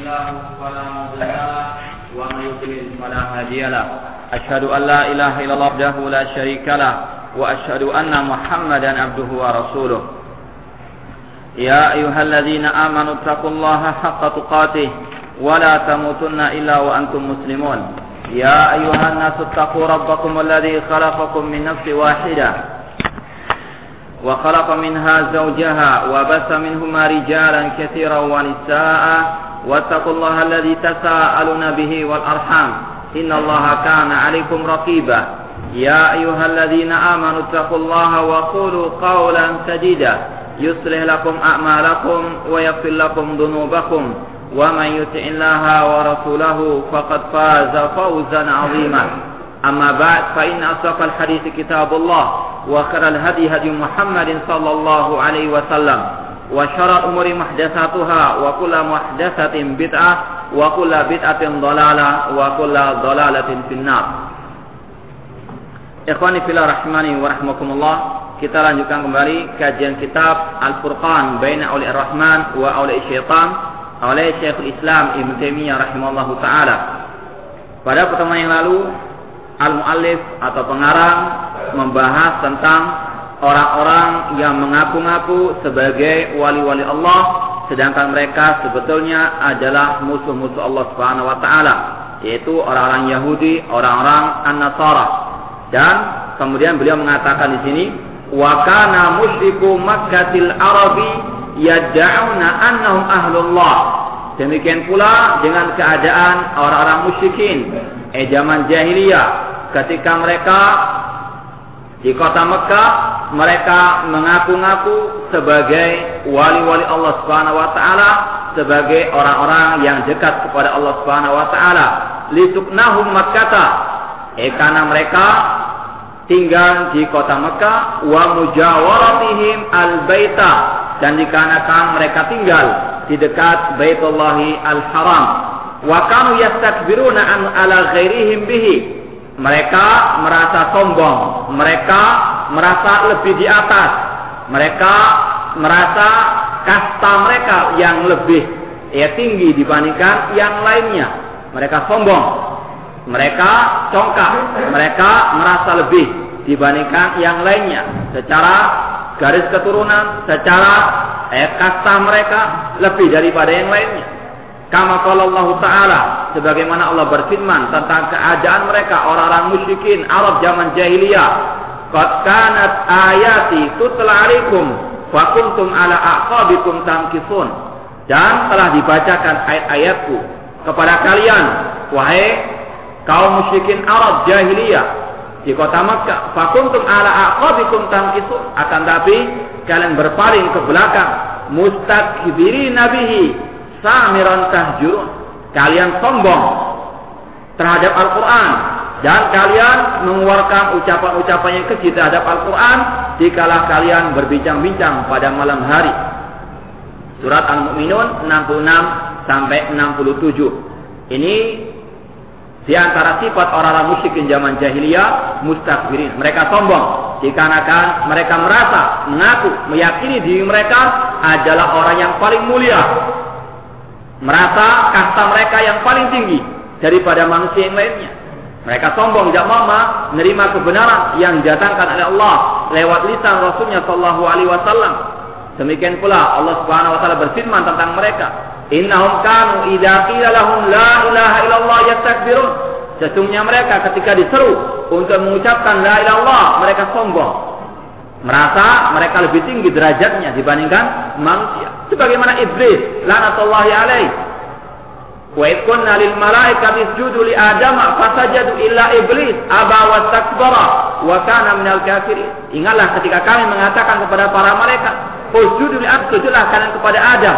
الله فلا مضل له ومن يضلل فلا هادي له أشهد أن لا إله إلا الله وحده لا شريك له وأشهد أن محمدا عبده ورسوله يا أيها الذين آمنوا اتقوا الله حق تقاته ولا تموتن إلا وأنتم مسلمون يا أيها الناس اتقوا ربكم الذي خلقكم من نفس واحدة وخلق منها زوجها وبث منهما رجالا كثيرا ونساء واتقوا الله الذي تساءلون به والأرحام إن الله كان عليكم رقيبا يا أيها الذين آمنوا اتقوا الله وقولوا قولا سديدا يصلح لكم أعمالكم ويغفر لكم ذنوبكم ومن يطع الله ورسوله فقد فاز فوزا عظيما أما بعد فإن أصدق الحديث كتاب الله وخير الهدي هدي محمد صلى الله عليه وسلم وشر الأمور محدثاتها وكل محدثة بدعة وكل بدعة ضلالة وكل ضلالة في النار. Ikhwani fillah rahimani wa rahmakumullah. Kita lanjutkan kembali kajian kitab Al-Furqan Baina Auliya Ar-Rahman wa Auliya Syaitan oleh Syekhul Islam Ibnu Taimiyah rahimahullahu taala. Pada pertemuan yang lalu al-muallif atau pengarang membahas tentang orang-orang yang mengaku-ngaku sebagai wali-wali Allah sedangkan mereka sebetulnya adalah musuh-musuh Allah Subhanahu wa taala, yaitu orang-orang Yahudi, orang-orang An-Nasara. Dan kemudian beliau mengatakan di sini, wa kana musyriku Makkatil Arabi yad'una annahum ahlullah. Demikian pula dengan keadaan orang-orang musyrikin zaman jahiliyah ketika mereka di kota Mekah, mereka mengaku-ngaku sebagai wali-wali Allah Subhanahu wa taala, sebagai orang-orang yang dekat kepada Allah Subhanahu wa taala. Lituknahum Makkah, karena mereka tinggal di kota Mekah, wa mujawaratihim al-baita, dan dikarenakan mereka tinggal di dekat Baitullahi al-Haram. Wa kanu yastakbiruna an ala ghairihim bihi. Mereka merasa sombong, mereka merasa lebih di atas, mereka merasa kasta mereka yang lebih tinggi dibandingkan yang lainnya. Mereka sombong, mereka congkak, mereka merasa lebih dibandingkan yang lainnya secara garis keturunan, secara kasta mereka lebih daripada yang lainnya. Kama qala Allah Ta'ala, sebagaimana Allah berfirman tentang keadaan mereka orang-orang musyrikin Arab zaman jahiliyah. Qad kanat ayati tutla 'alaikum fa kuntum 'ala a'qabikum tankisun. Dan telah dibacakan ayat-ayatku kepada kalian, wahai kaum musyrikin Arab jahiliyah di kota Makkah. Fa kuntum 'ala a'qabikum tankisun. Akan tapi kalian berpaling ke belakang, mustakbirina bihi samiran tahjurun. Kalian sombong terhadap Al-Quran dan kalian mengeluarkan ucapan-ucapan yang keji terhadap Al-Quran dikala kalian berbincang-bincang pada malam hari. Surat Al-Mu'minun 66 sampai 67. Ini di antara sifat orang-orang musyrikin zaman jahiliyah, mustakbirin. Mereka sombong dikarenakan mereka merasa, mengaku, meyakini diri mereka adalah orang yang paling mulia, merasa kasta mereka yang paling tinggi daripada manusia yang lainnya. Mereka sombong, tidak mau menerima kebenaran yang didatangkan oleh Allah lewat lisan Rasulnya Shallallahu Alaihi Wasallam. Demikian pula Allah Subhanahu Wa Taala berfirman tentang mereka, innahum kanu idza qila lahum la ilaha illallah yastakbirun. Sesungguhnya mereka ketika diseru untuk mengucapkan la ilaha illallah, mereka sombong, merasa mereka lebih tinggi derajatnya dibandingkan manusia. Sebagaimana iblis laknatullahi alaihi, wa id qulna lil malaikati isjudu li adama fasajadu illa iblis aba wastakbara wa kana minal kafirin. Ingatlah ketika kami mengatakan kepada para malaikat, usjudu li adam, sujudlah kalian kepada Adam.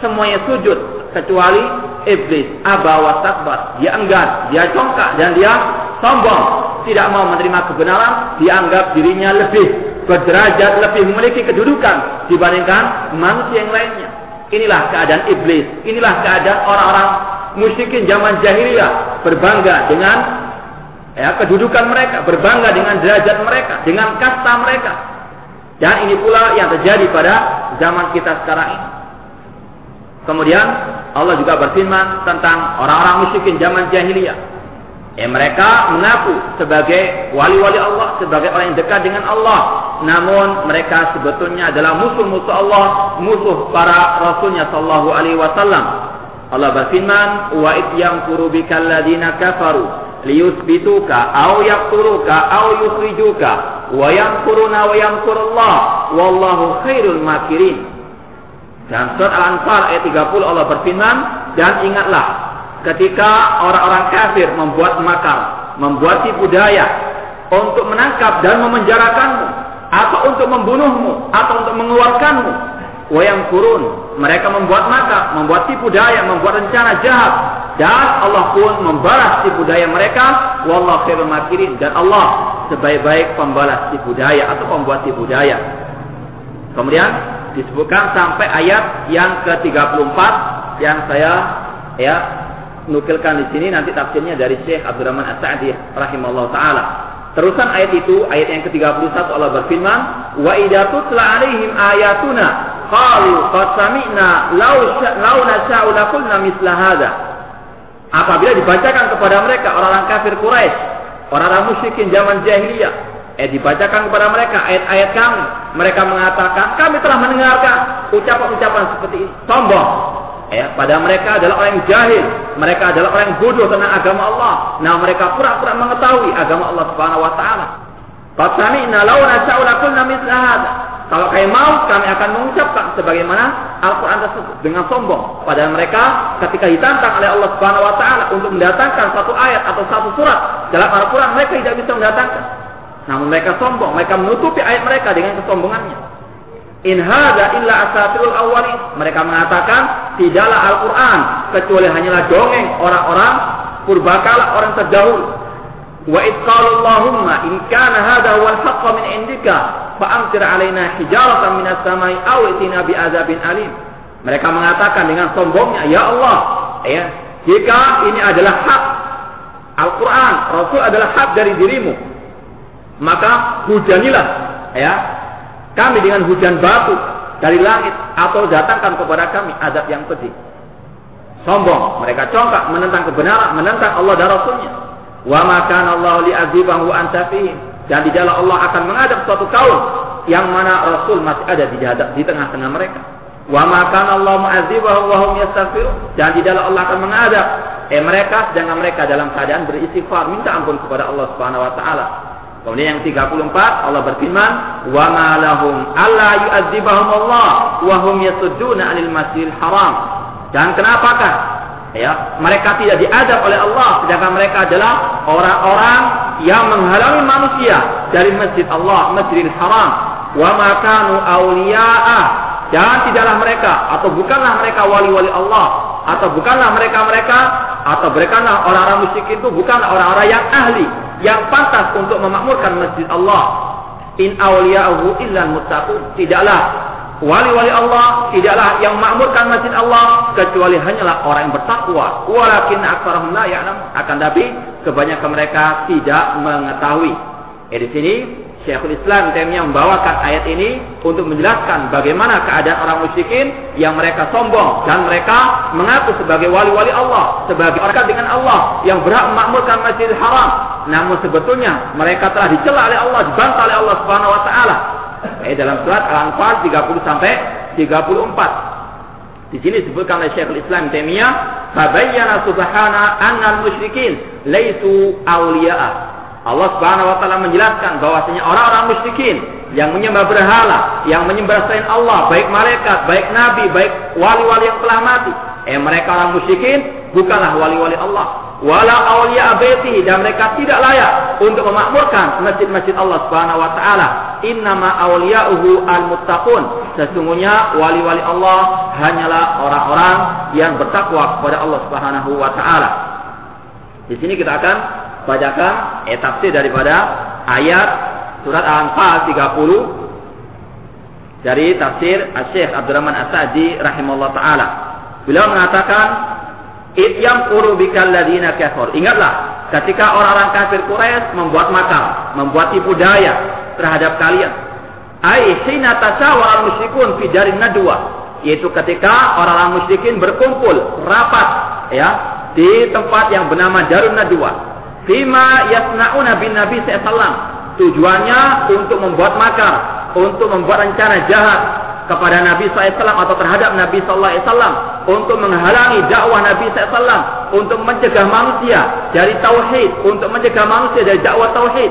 Semuanya sujud kecuali iblis, aba wastakbar. Dia enggan, dia congkak dan dia sombong, tidak mau menerima kebenaran, dianggap dirinya lebih berderajat, lebih memiliki kedudukan dibandingkan manusia yang lainnya. Inilah keadaan iblis, inilah keadaan orang-orang musyrikin zaman jahiliyah, berbangga dengan kedudukan mereka, berbangga dengan derajat mereka, dengan kasta mereka. Dan ini pula yang terjadi pada zaman kita sekarang ini. Kemudian Allah juga berfirman tentang orang-orang musyrikin zaman jahiliyah. Mereka mengaku sebagai wali-wali Allah, sebagai orang yang dekat dengan Allah, namun mereka sebetulnya adalah musuh-musuh Allah, musuh para rasulnya sallallahu alaihi wasallam. Allah berfirman, wa id yamkuru bikal ladina kafaru liyuthbituka aw yaqtuluka aw yukhrijuka wa yamkuruna wa yamkurullah wallahu khairul makirin. Dan surat Al-Anfal ayat 30 Allah berfirman, dan ingatlah ketika orang-orang kafir membuat makar, membuat tipu daya untuk menangkap dan memenjarakanmu, atau untuk membunuhmu, atau untuk mengeluarkanmu. Wayamkurun, mereka membuat makar, membuat tipu daya, membuat rencana jahat, dan Allah pun membalas tipu daya mereka. Wallahu khairul makirin, dan Allah sebaik-baik pembalas tipu daya atau pembuat tipu daya. Kemudian disebutkan sampai ayat yang ke-34 yang saya nukilkan di sini, nanti tafsirnya dari Syekh Abdurrahman As-Sa'di rahimahullah taala. Terusan ayat itu, ayat yang ke-31 Allah berfirman, wa idza tutla alaihim ayatuna qalu qad sami'na law nasha'u laqulna mithla hadza. Apabila dibacakan kepada mereka orang-orang kafir Quraisy, orang-orang musyrikin zaman jahiliyah, dibacakan kepada mereka ayat-ayat kami, mereka mengatakan kami telah mendengarkan ucapan-ucapan seperti ini, sombong. Pada mereka adalah orang yang jahil, mereka adalah orang yang bodoh tentang agama Allah. Nah, mereka pura-pura mengetahui agama Allah Subhanahu wa taala. Qad sami'na law nasha'u laqulna mithla hadza. Kalau kami mau, kami akan mengucapkan sebagaimana Al-Qur'an tersebut, dengan sombong. Padahal mereka ketika ditantang oleh Allah Subhanahu wa taala untuk mendatangkan satu ayat atau satu surat dalam Al-Qur'an, mereka tidak bisa mendatangkan. Namun mereka sombong, mereka menutupi ayat mereka dengan kesombongannya. In hadza illa asatirul awwalin. Mereka mengatakan tidaklah Al-Qur'an kecuali hanyalah dongeng orang-orang purbakala, orang terdahulu. Wa id qala Allahumma in kana hadza huwal haqqu min indika fa amtir alaina hijaratan minas samai aw itina bi adzabin alim. Mereka mengatakan dengan sombongnya, ya Allah, jika ini adalah hak Al-Qur'an, Rasul adalah hak dari dirimu, maka hujanilah kami dengan hujan batu dari langit, atau datangkan kepada kami azab yang pedih. Sombong, mereka congkak menentang kebenaran, menentang Allah dan Rasulnya. Wa ma kana Allah li'adzibahum wa anta fihim. Dan tidaklah Allah akan mengadab suatu kaum yang mana Rasul masih ada di tengah-tengah mereka. Wa ma kana Allah mu'adzibahum wa hum yastaghfirun. Dan tidaklah Allah akan mengadab mereka sedangkan mereka dalam keadaan beristighfar, minta ampun kepada Allah Subhanahu wa taala. Kemudian yang 34 Allah berfirman, wa ma lahum alla yu'adzibahum Allah wa hum yasudduna 'anil masjidil haram. Dan kenapakah mereka tidak diadab oleh Allah sedangkan mereka adalah orang-orang yang menghalangi manusia dari masjid Allah, Masjidil Haram. Wa ma kanu awliya'ah, dan tidaklah mereka atau bukanlah mereka wali-wali Allah, atau bukanlah mereka atau bukanlah orang-orang musyrik itu bukanlah orang-orang yang ahli, yang pantas untuk memakmurkan masjid Allah. In awliya'uhu illal muttaqun. Tidaklah wali-wali Allah, tidaklah yang memakmurkan masjid Allah kecuali hanyalah orang yang bertakwa. Walakin aktsarahum la ya'lamun. Akan tapi kebanyakan mereka tidak mengetahui. Di sini Syekhul Islam Taimiyah membawakan ayat ini untuk menjelaskan bagaimana keadaan orang musyrikin yang mereka sombong dan mereka mengaku sebagai wali-wali Allah, sebagai orang dengan Allah yang berhak memakmurkan Masjidil Haram. Namun sebetulnya mereka telah dicela oleh Allah, dibantah oleh Allah Subhanahu wa taala. Dalam surat Al-Anfal 30 sampai 34. Di sini disebutkan oleh Syekhul Islam Taimiyah, "Fabayyana subhana annal musyrikin laisu awliya'a." Allah Subhanahu wa taala menjelaskan bahwasanya orang-orang musyrikin yang menyembah berhala, yang menyembah selain Allah, baik malaikat, baik nabi, baik wali-wali yang telah mati, mereka orang musyrikin bukanlah wali-wali Allah. Wala awliya baitihi, dan mereka tidak layak untuk memakmurkan masjid-masjid Allah Subhanahu wa taala. Innama awliya'uhu al-muttaqun. Sesungguhnya wali-wali Allah hanyalah orang-orang yang bertakwa kepada Allah Subhanahu wa taala. Di sini kita akan bacakan tafsir daripada ayat surat Al-Anfal 30 dari tafsir Syekh Abdurrahman As-Sa'di rahimahullah taala. Beliau mengatakan, "Id yamkuru bikal ladina kafar." Ingatlah ketika orang-orang kafir Quraisy membuat makar, membuat tipu daya terhadap kalian. Ai hina tasawwara al-musyrikun fi darin nadwa. yaitu ketika orang-orang musyrikin berkumpul rapat ya di tempat yang bernama Darun Nadwa. Fima yasna'una bin Nabi sallallahu. Tujuannya untuk membuat makar, untuk membuat rencana jahat kepada Nabi SAW atau terhadap Nabi SAW, untuk menghalangi dakwah Nabi SAW, untuk mencegah manusia dari tauhid, untuk mencegah manusia dari dakwah tauhid.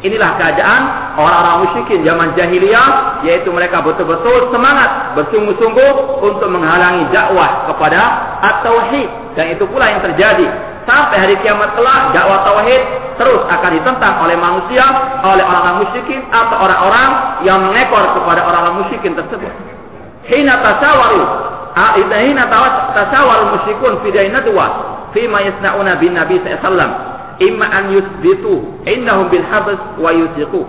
Inilah keadaan orang-orang musyrikin zaman jahiliyah, yaitu mereka betul-betul semangat, bersungguh-sungguh untuk menghalangi dakwah kepada at-tauhid. Dan itu pula yang terjadi sampai hari kiamat kelak. Dakwah tauhid terus akan ditentang oleh manusia, oleh orang-orang musyrikin atau orang-orang yang mengekor kepada orang-orang musyrikin tersebut. Hina tasawaru musyrikun fi nadwa fima yasna'una bin Nabi sallallahu imma an yusbitu innahum bil habs wa yusiqu.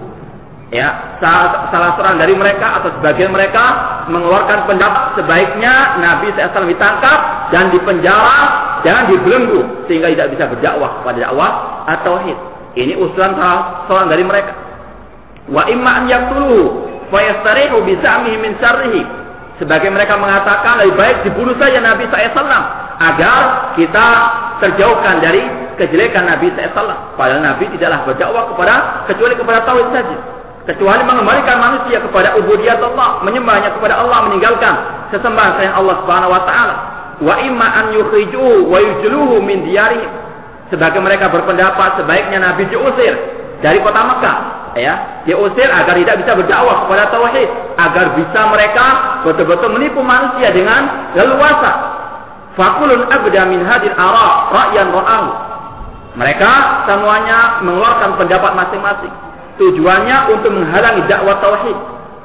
Ya, salah seorang dari mereka atau sebagian mereka mengeluarkan pendapat sebaiknya Nabi SAW ditangkap dan dipenjara dan dibelenggu sehingga tidak bisa berdakwah kepada dakwah at-tauhid. Ini usulan salah seorang dari mereka. Wa imma an yaqtuluhu fa yastarihu bi za'mihi min syarrihi. Sebagai mereka mengatakan lebih baik dibunuh saja Nabi SAW agar kita terjauhkan dari kejelekan Nabi SAW. Padahal Nabi tidaklah berdakwah kecuali kepada tauhid saja, kecuali mengembalikan manusia kepada ubudiyat Allah, menyembahnya kepada Allah, meninggalkan sesembahan selain Allah Subhanahu wa taala. Wa imma an yukhrijuhu wa yujluhu min diyarihim. Sebagai mereka berpendapat sebaiknya Nabi diusir dari kota Mekah, ya, diusir agar tidak bisa berdakwah kepada tauhid, agar bisa mereka betul-betul menipu manusia dengan leluasa. Fakulun abda min hadil ara ra'yan ra'ahu. Mereka semuanya mengeluarkan pendapat masing-masing. Tujuannya untuk menghalangi dakwah tauhid.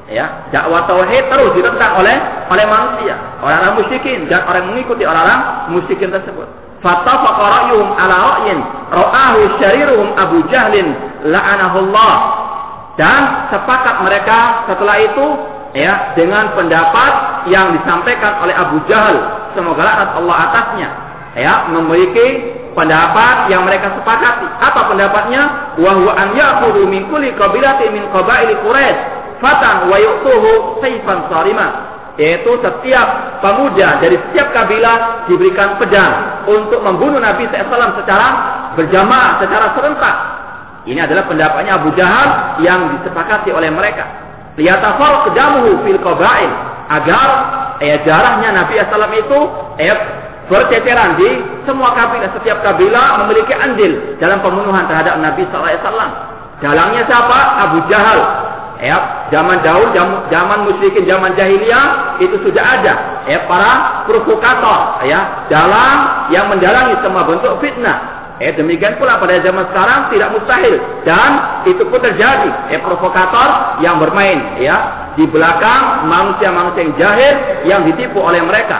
Ya, dakwah tauhid terus ditentang oleh manusia, orang-orang musyrikin dan orang mengikuti orang-orang musyrikin tersebut. Fattafaqa ra'yuhum ala ra'yin ra'ahu syariruhum Abu Jahlin la'anahullah. Dan sepakat mereka setelah itu ya dengan pendapat yang disampaikan oleh Abu Jahal, semoga laknat Allah atasnya, ya, memiliki pendapat yang mereka sepakati. Apa pendapatnya? Wa huwa an ya'khudhu min kulli qabilatin min qabaili Quraisy fatan wa yu'tuhu sayfan sarima. Yaitu setiap pemuda dari setiap kabilah diberikan pedang untuk membunuh Nabi SAW secara berjamaah, secara serentak. Ini adalah pendapatnya Abu Jahal yang disepakati oleh mereka. Liyatafal kedamuhu fil qabail, agar darahnya Nabi SAW itu berceceran di semua kabilah. Setiap kabilah memiliki andil dalam pembunuhan terhadap Nabi SAW. Dalangnya siapa? Abu Jahal. Zaman dahulu, zaman musyrikin, zaman jahiliyah itu sudah ada para provokator, dalang yang mendalangi semua bentuk fitnah. Demikian pula pada zaman sekarang tidak mustahil, dan itu pun terjadi. Provokator yang bermain di belakang manusia-manusia yang jahil yang ditipu oleh mereka.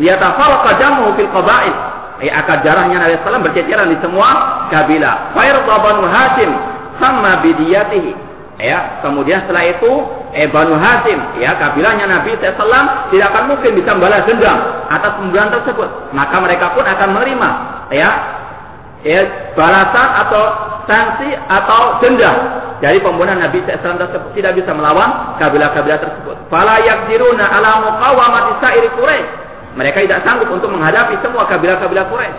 Liyatafalqa damuhu fil qabail, agar darahnya Nabi SAW berceceran di semua kabilah. Fairda Banu Hashim sama bidiyatihi. Kemudian setelah itu Banu Hashim, kabilahnya Nabi SAW tidak akan mungkin bisa membalas dendam atas pembunuhan tersebut. Maka mereka pun akan menerima balasan atau sanksi atau denda dari pembunuhan Nabi SAW tersebut. Tidak bisa melawan kabilah-kabilah tersebut. Fala yaqdiruna ala muqawamati sa'iri Quraisy. Mereka tidak sanggup untuk menghadapi semua kabilah-kabilah Quraisy.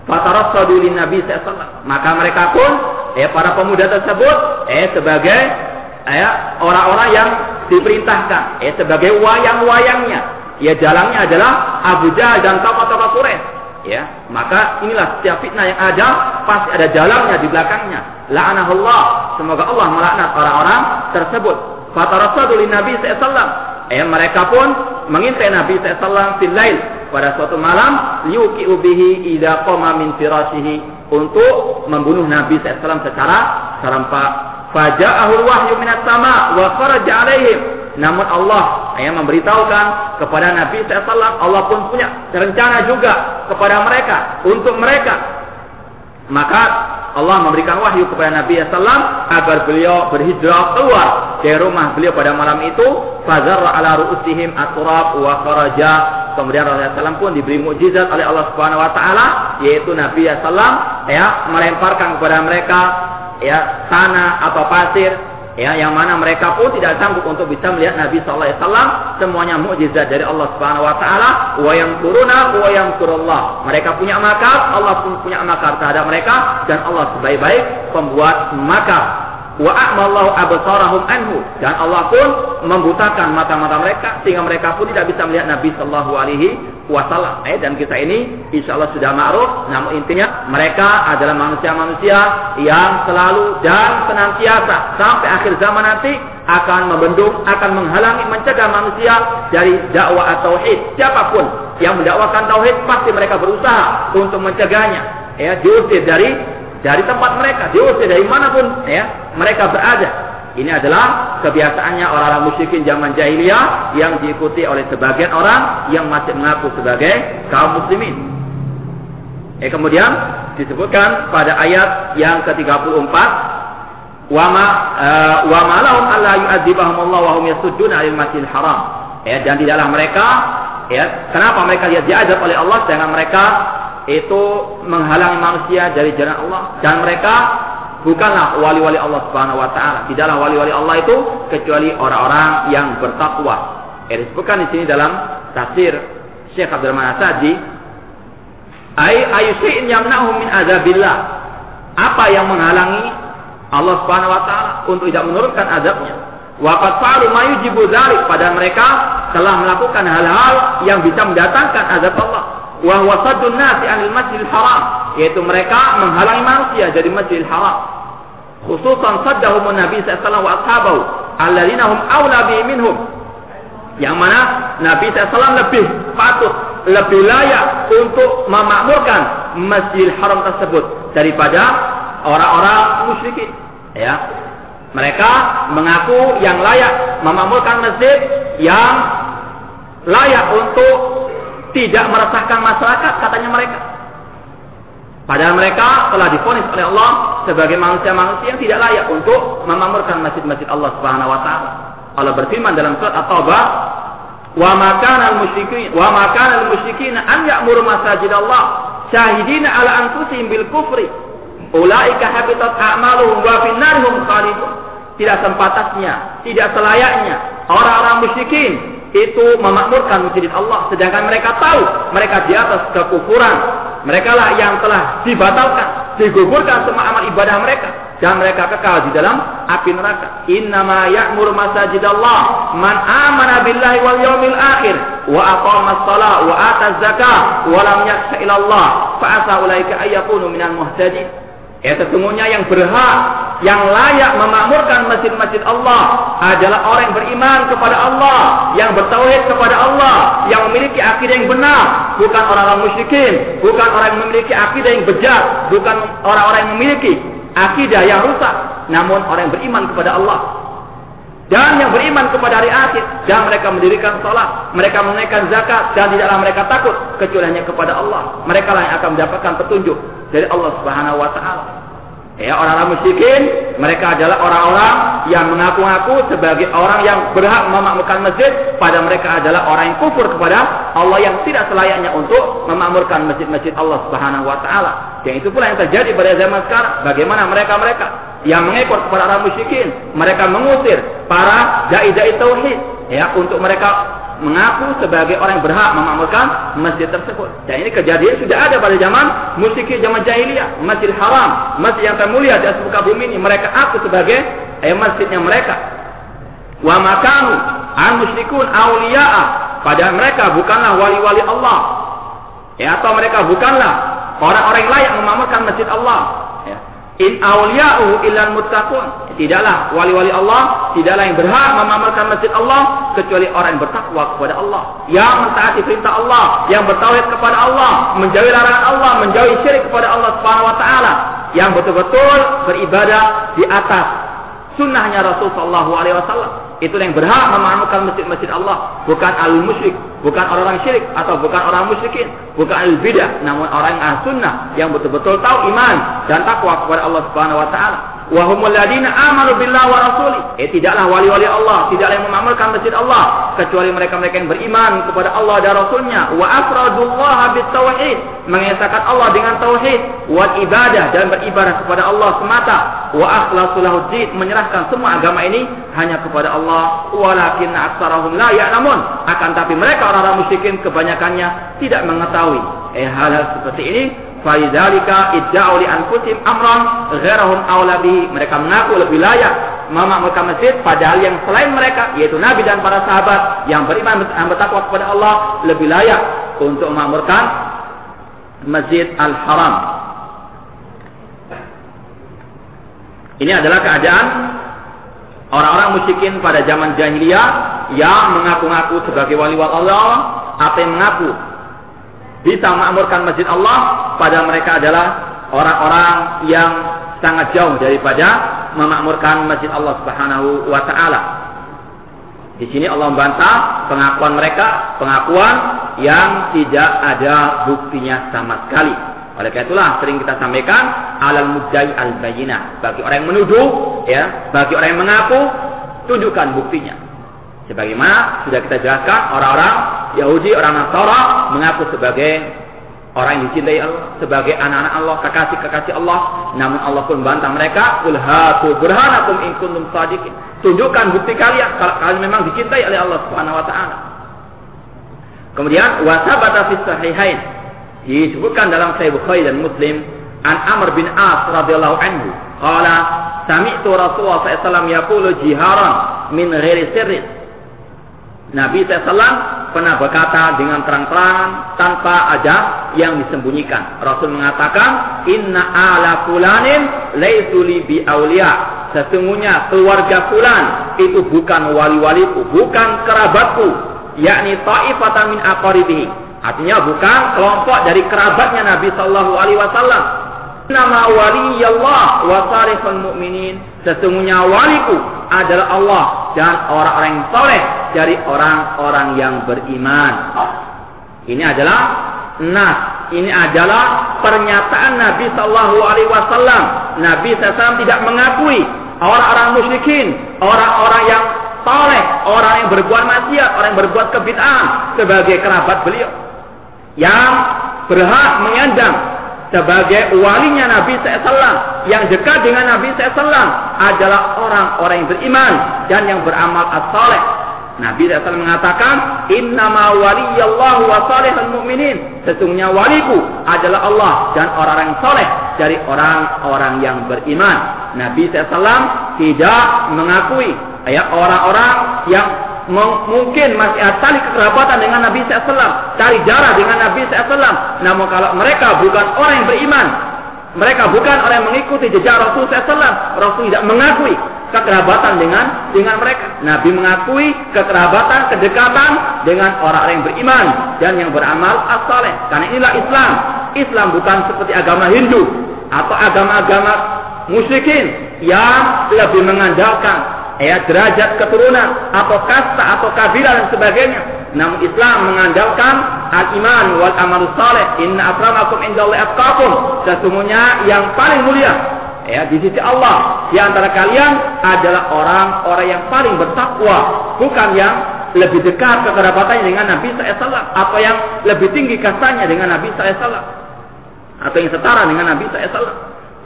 Fatarassadu lin Nabi SAW. Maka mereka pun para pemuda tersebut sebagai orang-orang yang diperintahkan sebagai wayang-wayangnya. Dalangnya adalah Abu Jahal dan tokoh-tokoh Quraisy. Maka inilah setiap fitnah yang ada pasti ada dalangnya di belakangnya. La'anahullah, semoga Allah melaknat orang-orang tersebut. Fatarassadu lin Nabi SAW. Mereka pun mengintai Nabi SAW fil lail, pada suatu malam, yuqi'u bihi idza qama min firashihi, untuk membunuh Nabi SAW secara serempak. Faja'ahul wahyu minas sama wa kharaja alaihim. Namun Allah memberitahukan kepada Nabi SAW, Allah pun punya rencana juga kepada mereka, untuk mereka. Maka Allah memberikan wahyu kepada Nabi SAW agar beliau berhijrah keluar dari rumah beliau pada malam itu. Fazarra ala ru'usihim at-turab wa kharaja. Kemudian Rasulullah SAW pun diberi mukjizat oleh Allah Subhanahu wa taala, yaitu Nabi SAW melemparkan kepada mereka tanah atau pasir ya, yang mana mereka pun tidak sanggup untuk bisa melihat Nabi sallallahu alaihi wasallam. Semuanya mukjizat dari Allah Subhanahu wa taala. Wa yamkuruna wa yamkurullah. Mereka punya makar, Allah pun punya makar terhadap mereka, dan Allah sebaik-baik pembuat makar. Wa a'mallahu absarahum anhu, dan Allah pun membutakan mata-mata mereka sehingga mereka pun tidak bisa melihat Nabi sallallahu alaihi wasallam. Dan kisah ini insyaallah sudah ma'ruf, namun intinya mereka adalah manusia-manusia yang selalu dan senantiasa sampai akhir zaman nanti akan membendung, akan menghalangi, mencegah manusia dari dakwah tauhid. Siapapun yang mendakwakan tauhid pasti mereka berusaha untuk mencegahnya, diusir dari tempat mereka, diusir dari manapun mereka berada. Ini adalah kebiasaannya orang-orang musyrikin zaman jahiliyah yang diikuti oleh sebagian orang yang masih mengaku sebagai kaum muslimin. Kemudian disebutkan pada ayat yang ke-34, wa ma lahum alla yu'adzibahum Allah wa hum yasudduna 'anil masjidil haram. Dan tidaklah mereka, kenapa mereka diazab oleh Allah sedangkan mereka itu menghalangi manusia dari jalan Allah, dan mereka bukanlah wali-wali Allah Subhanahu wa taala. Tidaklah wali-wali Allah itu kecuali orang-orang yang bertakwa. Disebutkan di sini dalam tafsir Syekh Abdul Rahman As-Sa'di, ayyushay'in yamna'uhum min azabillah. Apa yang menghalangi Allah Subhanahu wa taala untuk tidak menurunkan azabnya? Wa qad fa'alu ma yujibu dzalik, padahal mereka telah melakukan hal-hal yang bisa mendatangkan azab Allah. Wa huwa saddun nasi 'anil masjidil haram, yaitu mereka menghalangi manusia dari Masjidil Haram. Khususan saddahum Nabi sallallahu alaihi wasallam wa ashabahu alladzina hum aula bi minhum, yang mana Nabi sallallahu lebih patut, lebih layak untuk memakmurkan Masjidil Haram tersebut daripada orang-orang musyrikin. Mereka mengaku yang layak memakmurkan masjid, yang layak untuk tidak meresahkan masyarakat, katanya mereka. Padahal mereka telah divonis oleh Allah sebagai manusia-manusia yang tidak layak untuk memakmurkan masjid-masjid Allah Subhanahu wa taala. Allah berfirman dalam surat At-Taubah, "Wa ma kana al-musyrikina an ya'muru masajidallah syahidina 'ala anfusihim bil kufri. Ulaika habitat a'maluhum wa fin narihum khalidun." Tidak sempatasnya, tidak selayaknya orang-orang musyrikin itu memakmurkan masjid Allah, sedangkan mereka tahu mereka di atas kekufuran. Mereka lah yang telah dibatalkan, digugurkan semua amal ibadah mereka, dan mereka kekal di dalam api neraka. Innama ya'muru masajidallah man amana billahi wal yawmil akhir wa aqamas shalah wa ataz zakah wa lam yakhsha ila Allah fa asa ulaika ayyakunu minal muhtadin. Sesungguhnya yang berhak, yang layak memakmurkan masjid-masjid Allah adalah orang yang beriman kepada Allah, yang bertauhid kepada Allah, yang memiliki akidah yang benar, bukan orang-orang musyrikin, bukan orang yang memiliki akidah yang bejat, bukan orang-orang yang memiliki akidah yang rusak, namun orang yang beriman kepada Allah dan yang beriman kepada hari akhir, dan mereka mendirikan salat, mereka menunaikan zakat, dan tidaklah mereka takut kecuali hanya kepada Allah. Mereka lah yang akan mendapatkan petunjuk dari Allah Subhanahu wa taala. Orang-orang musyrikin, mereka adalah orang-orang yang mengaku-ngaku sebagai orang yang berhak memakmurkan masjid, pada mereka adalah orang yang kufur kepada Allah, yang tidak selayaknya untuk memakmurkan masjid-masjid Allah Subhanahu wa taala. Dan itu pula yang terjadi pada zaman sekarang. Bagaimana mereka yang mengekor kepada orang musyrikin, mereka mengusir para dai-dai tauhid, untuk mereka mengaku sebagai orang yang berhak memakmurkan masjid tersebut. Dan ini kejadian sudah ada pada zaman musyrikin, zaman jahiliyah. Masjidil Haram, masjid yang termulia di atas muka bumi ini, mereka aku sebagai masjidnya mereka. Wa makanu al-musyrikun awliya'a, padahal mereka bukanlah wali-wali Allah, atau mereka bukanlah orang-orang yang layak memakmurkan masjid Allah. In awliya'u illal muttaqun, tidaklah wali-wali Allah, tidaklah yang berhak memakmurkan masjid Allah kecuali orang yang bertakwa kepada Allah, yang mentaati perintah Allah, yang bertauhid kepada Allah, menjauhi larangan Allah, menjauhi syirik kepada Allah Subhanahu wa taala, yang betul-betul beribadah di atas sunnahnya Rasul sallallahu alaihi wasallam. Itulah yang berhak memakmurkan masjid-masjid Allah, bukan ahli musyrik, bukan orang-orang syirik, atau bukan orang musyrikin, bukan ahli bidah, namun orang ahli sunnah yang betul-betul tahu iman dan takwa kepada Allah Subhanahu wa taala. wa humul ladina amanu billahi wa rasuli. Tidaklah wali-wali Allah, tidaklah yang memakmurkan masjid Allah kecuali mereka-mereka yang beriman kepada Allah dan Rasulnya. Wa afradullaha bitauhid, mengesahkan Allah dengan tauhid, wal ibadah, dan beribadah kepada Allah semata. Wa akhlasu lahuddin, menyerahkan semua agama ini hanya kepada Allah. Walakin aktsarahum la ya'lamun, akan tapi mereka orang-orang musyrikin kebanyakannya tidak mengetahui hal-hal seperti ini. Falidzalika idda'u li anfusihim amran ghairahum aula bihi, mereka mengaku lebih layak memakmurkan masjid padahal yang selain mereka, yaitu Nabi dan para sahabat yang beriman dan bertakwa kepada Allah, lebih layak untuk memakmurkan Masjid Al-Haram. Ini adalah keadaan orang-orang musyrikin pada zaman jahiliyah yang mengaku-ngaku sebagai wali-wali Allah atau yang mengaku bisa memakmurkan Masjid Allah, padahal mereka adalah orang-orang yang sangat jauh daripada memakmurkan Masjid Allah Subhanahu wa taala. Di sini Allah membantah pengakuan mereka, pengakuan yang tidak ada buktinya sama sekali. Oleh karena itulah sering kita sampaikan alal mudda'i al bayyinah, bagi orang yang menuduh, bagi orang yang mengaku, tunjukkan buktinya. Sebagaimana sudah kita jelaskan, orang-orang Yahudi, orang Nasara mengaku sebagai orang yang dicintai Allah, sebagai anak-anak Allah, kekasih-kekasih Allah. Namun Allah pun bantah mereka, qul hatu burhanakum in kuntum shadiqin, tunjukkan bukti kalian kalau kalian memang dicintai oleh Allah Subhanahu wa taala. Kemudian wa sabata fi sahihain, disebutkan dalam Sahih Bukhari dan Muslim, an Amr bin As radhiyallahu anhu qala sami'tu Rasulullah sallallahu alaihi wasallam yaqulu jiharan min ghairi sirrin. Nabi SAW pernah berkata dengan terang-terangan tanpa ada yang disembunyikan. Rasul mengatakan, inna ala fulanin laysu li bi auliya, sesungguhnya keluarga fulan itu bukan wali-waliku, bukan kerabatku, yakni ta'ifatan min aqaribihi, artinya bukan kelompok dari kerabatnya Nabi sallallahu alaihi wasallam. Nama waliyallah wa salihul mu'minin, sesungguhnya waliku adalah Allah dan orang-orang yang saleh dari orang-orang yang beriman. Ini adalah nas, ini adalah pernyataan Nabi sallallahu alaihi wasallam. Nabi SAW tidak mengakui orang-orang musyrikin, orang-orang yang saleh, orang yang berbuat maksiat, orang yang berbuat kebid'ahan sebagai kerabat beliau. Yang berhak menyandang sebagai walinya Nabi SAW, yang dekat dengan Nabi SAW adalah orang-orang yang beriman dan yang beramal as-saleh. Nabi SAW mengatakan, innama waliyallahu wa salihul mu'minin, sesungguhnya waliku adalah Allah dan orang-orang yang saleh dari orang-orang yang beriman. Nabi SAW tidak mengakui orang-orang yang mungkin masih tali kekerabatan dengan Nabi SAW, tali darah dengan Nabi SAW. Namun kalau mereka bukan orang yang beriman, mereka bukan orang yang mengikuti jejak Rasul SAW, Rasul tidak mengakui kekerabatan dengan mereka. Nabi mengakui kekerabatan, kedekatan dengan orang-orang yang beriman dan yang beramal as-saleh. Karena inilah Islam. Islam bukan seperti agama Hindu atau agama-agama musyrikin yang lebih mengandalkan derajat keturunan atau kasta atau kabilah dan sebagainya. Namun Islam mengandalkan al-iman wal amalus saleh. Inna akramakum indallahi atqakum, sesungguhnya yang paling mulia di sisi Allah di antara kalian adalah orang-orang yang paling bertakwa, bukan yang lebih dekat kekerabatannya dengan Nabi SAW atau yang lebih tinggi kastanya dengan Nabi SAW atau yang setara dengan Nabi SAW.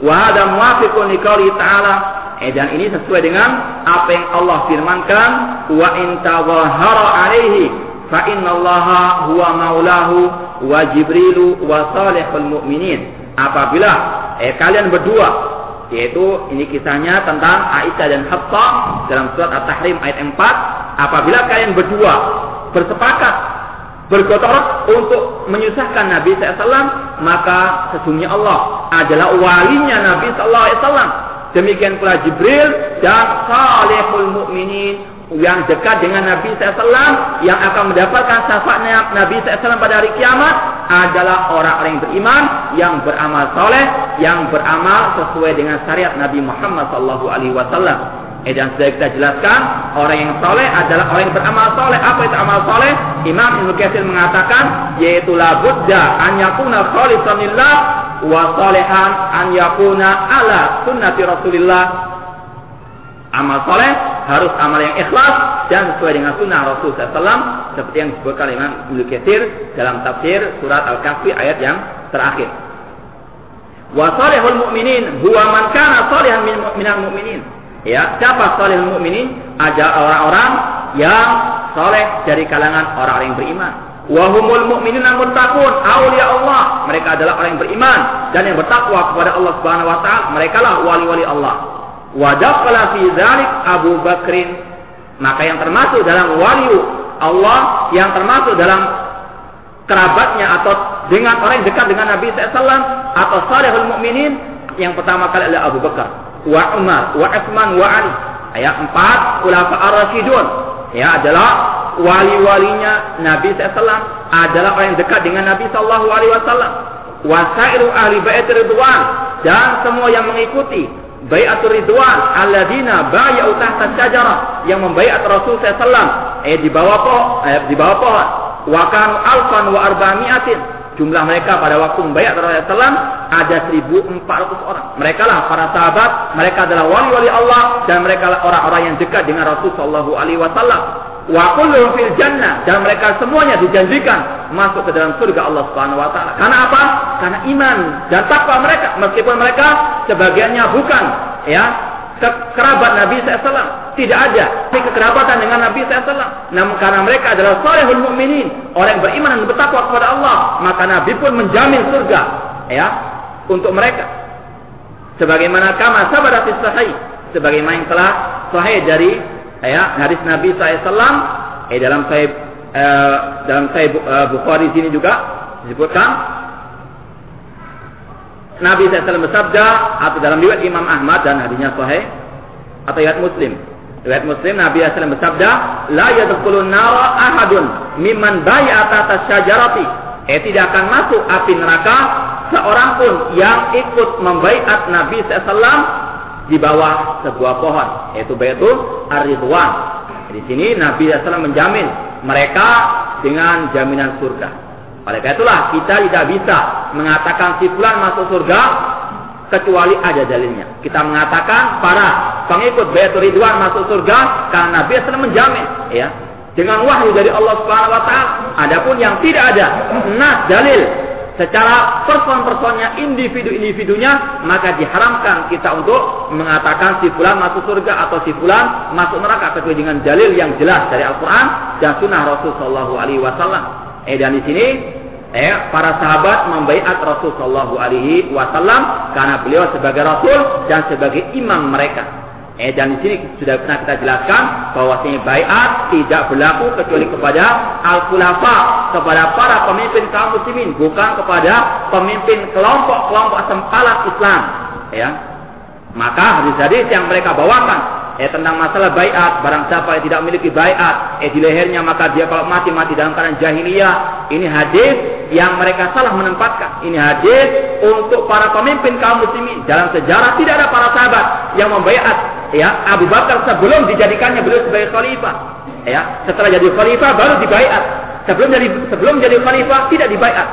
Wa hadza muwafiqun liqouli ta'ala, dan ini sesuai dengan apa yang Allah firmankan, wa in tadhahara alaihi fa innallaha huwa maulahu wa jibrilu wa salihul mu'minin. Apabila kalian berdua, yaitu ini kisahnya tentang Aisyah dan Hafsah dalam surat At-Tahrim ayat 4, apabila kalian berdua bersepakat bergotong untuk menyusahkan Nabi SAW, maka sesungguhnya Allah adalah walinya Nabi SAW. Demikian pula Jibril dan salihul mu'minin yang dekat dengan Nabi SAW, yang akan mendapatkan syafaatnya Nabi SAW pada hari kiamat adalah orang-orang yang beriman, yang beramal soleh, yang beramal sesuai dengan syariat Nabi Muhammad SAW. Dan sudah kita jelaskan, orang yang soleh adalah orang yang beramal soleh. Apa itu amal soleh? Imam Ibnu Katsir mengatakan, yaitu la budda an yakuna khalisan lillah wa salihan an yakuna ala sunnati Rasulillah. Amal soleh harus amal yang ikhlas dan sesuai dengan sunnah Rasul SAW, seperti yang disebutkan Imam Ibnu Katsir dalam tafsir surat Al-Kahfi ayat yang terakhir. Wa salihul mu'minin huwa man kana salihan minal mu'minin. Ya, siapa salihul mu'minin? Ada orang-orang yang saleh dari kalangan orang-orang yang beriman. Wa humul mu'minuna muttaqun auliya Allah. Mereka adalah orang yang beriman dan yang bertakwa kepada Allah Subhanahu wa taala. Merekalah wali-wali Allah. Wa dakhala fi dzalik Abu Bakrin. Maka yang termasuk dalam wali Allah, yang termasuk dalam kerabatnya atau dengan orang yang dekat dengan Nabi SAW atau salihul mu'minin, yang pertama kali adalah Abu Bakar, wa Umar, wa Utsman, wa Ali. Ayat 4 khulafa ar-rasyidun, ya, adalah wali-walinya Nabi SAW, adalah orang yang dekat dengan Nabi SAW. Wa sairu ahli bait ridwan, dan semua yang mengikuti bai'atur ridwan alladzina bai'u tahta syajarah, yang membaiat Rasul SAW di bawah pohon. Wa kanu alfan wa arba'mi'atin, jumlah mereka pada waktu membaiat Rasul SAW ada 1.400 orang. Mereka lah para sahabat, mereka adalah wali-wali Allah, dan mereka lah orang-orang yang dekat dengan Rasul SAW. Wa kulluhum fil jannah, dan mereka semuanya dijanjikan masuk ke dalam surga Allah Subhanahu wa taala. Karena apa? Karena iman dan takwa mereka, meskipun mereka sebagiannya bukan, ya, kerabat Nabi SAW, tidak ada kekerabatan dengan Nabi SAW, namun karena mereka adalah salihul mu'minin, orang yang beriman dan bertakwa kepada Allah, maka Nabi pun menjamin surga, ya, untuk mereka. Sebagaimana kama sabata fi sahih, sebagaimana yang telah sahih dari, ya, hadis Nabi SAW dalam Sahih Bukhari sini juga disebutkan Nabi SAW bersabda, atau dalam riwayat Imam Ahmad dan hadisnya sahih, atau riwayat Muslim. Riwayat Muslim, Nabi SAW bersabda, la yadkhulun nara ahadun mimman bai'a tahta syajarati. Tidak akan masuk api neraka seorang pun yang ikut membaiat Nabi SAW di bawah sebuah pohon, yaitu Baitul Ar-Ridwan. Di sini Nabi SAW menjamin mereka dengan jaminan surga. Oleh karena itulah kita tidak bisa mengatakan si fulan masuk surga kecuali ada dalilnya. Kita mengatakan para pengikut Baitul Ridwan masuk surga karena Nabi SAW menjamin, ya, dengan wahyu dari Allah Subhanahu wa taala. Adapun yang tidak ada nas dalil secara person-personnya, individu-individunya, maka diharamkan kita untuk mengatakan si fulan masuk surga atau si fulan masuk neraka kecuali dengan dalil yang jelas dari Al-Qur'an dan sunnah Rasul sallallahu alaihi wasallam. Dan di sini para sahabat membaiat Rasul sallallahu alaihi wasallam karena beliau sebagai rasul dan sebagai imam mereka. Dan di sini sudah pernah kita jelaskan bahwasanya baiat tidak berlaku kecuali kepada al-khulafa, kepada para pemimpin kaum muslimin, bukan kepada pemimpin kelompok-kelompok sempalan Islam, ya. Maka hadis-hadis yang mereka bawakan tentang masalah baiat, barang siapa yang tidak memiliki baiat di lehernya, maka dia kalau mati dalam keadaan jahiliyah. Ini hadis yang mereka salah menempatkan. Ini hadis untuk para pemimpin kaum muslimin. Dalam sejarah tidak ada para sahabat yang membaiat, ya, Abu Bakar sebelum dijadikannya beliau sebagai khalifah, ya. Setelah jadi khalifah baru dibaiat. Sebelum jadi khalifah tidak dibaiat